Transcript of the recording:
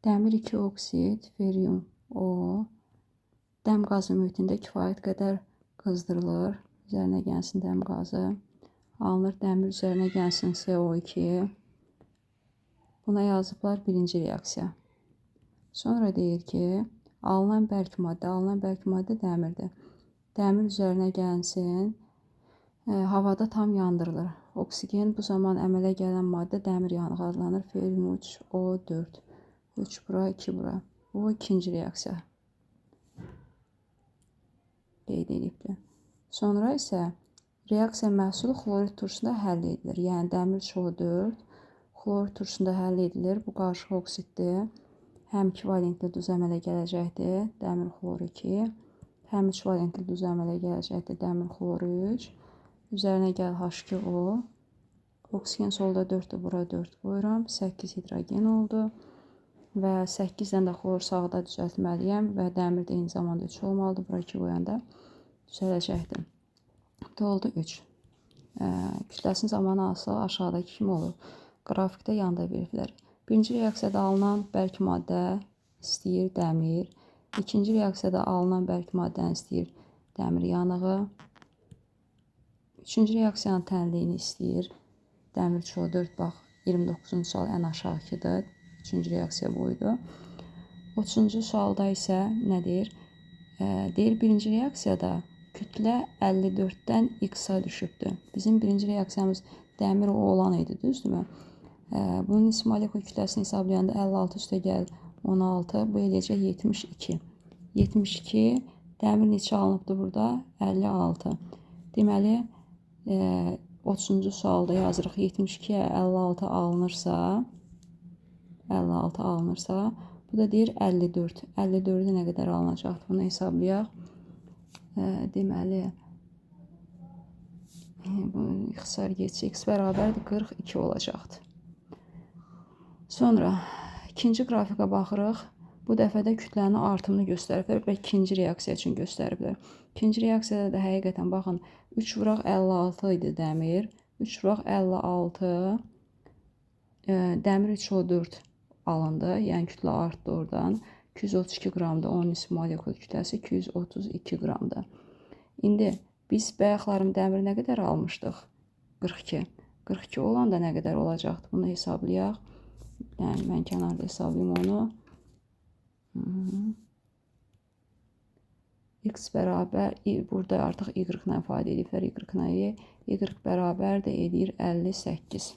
Dəmir 2 oksid, feryum O. Dəm qazı mühitində kifayət qədər qızdırılır. Üzərinə gəlsin dəm qazı. Alınır dəmir, üzərinə gəlsin CO2. Buna yazıblar birinci reaksiya. Sonra deyir ki, alınan bərk maddə dəmirdir. Dəmir üzərinə gəlsin, havada tam yandırılır. Oksigen bu zaman əmələ gələn maddə dəmir yanığı adlanır. Feryum 3O4. 3 bura, 2 bura. Bu ikinci reaksiya qeyd edibdir. Sonra isə reaksiya məhsulu xlorid turşusunda həll edilir. Yəni dəmir CO4 xlorid turşusunda həll edilir. Bu qarışıq oksiddir. Həm 2 valentli duz əmələ gələcəkdir. Dəmir xlor 2. Həm 3 valentli duz əmələ gələcəkdir. Dəmir xlor 3. Üzərinə gəl H2O. Oksigen solda 4-dür. Bura 4 qoyuram. 8 hidrogen oldu. Və 8-dən də xlor sağda düzəltməliyəm. Və dəmir də eyni zamanda 3 olmalıdır. Bura 2 qoyanda düzələcəkdir. Bu oldu 3. Kütləsinin zamanı asılı aşağıdakı kimi olur. Qrafikdə yanda veriblər. Birinci reaksiyada alınan bərk maddə istəyir dəmir. İkinci reaksiyada alınan bərk maddəni istəyir dəmir yanığı. Üçüncü reaksiyanın tənliyini istəyir dəmir CO4. Bax, 29-cu sual ən aşağıdadır. Üçüncü reaksiya buydu. 30-cu sualda isə nə deyir? Deyir, birinci reaksiyada kütlə 54-dən X-a düşübdür. Bizim birinci reaksiyamız dəmir olan idi, düzdürmü? Bunun nisbi molekul kütləsini hesablayanda 56 üstə gəl 16, bu eləyəcək 72. 72, dəmir neçə alınıbdır burada? 56. Deməli, 30-cu sualda yazırıq 72-yə 56 alınırsa, bu da deyir 54. 54-də nə qədər alınacaqdır? Bunu hesablayaq. Deməli, bu ixtisar geçsə X bərabərdir 42 olacaqdır. Sonra ikinci qrafikə baxırıq. Bu dəfə də kütlənin artımını göstəriblər və ikinci reaksiya üçün göstəriblər. İkinci reaksiyada da həqiqətən baxın 3 vuraq 56 idi dəmir. 3 vuraq 56 dəmir 3O4 alındı. Yəni kütlə artdı oradan. 232 qramda, onun nisbi molekul kütləsi 232 qramda. İndi biz bayaqlarım dəmir nə qədər almışdıq? 42. 42 olanda nə qədər olacaqdı? Bunu hesablayaq. Yəni mən kənarda hesablayayım onu. X bərabər, burada artıq Y ilə ifadə ediblər. Y bərabər də edir 58.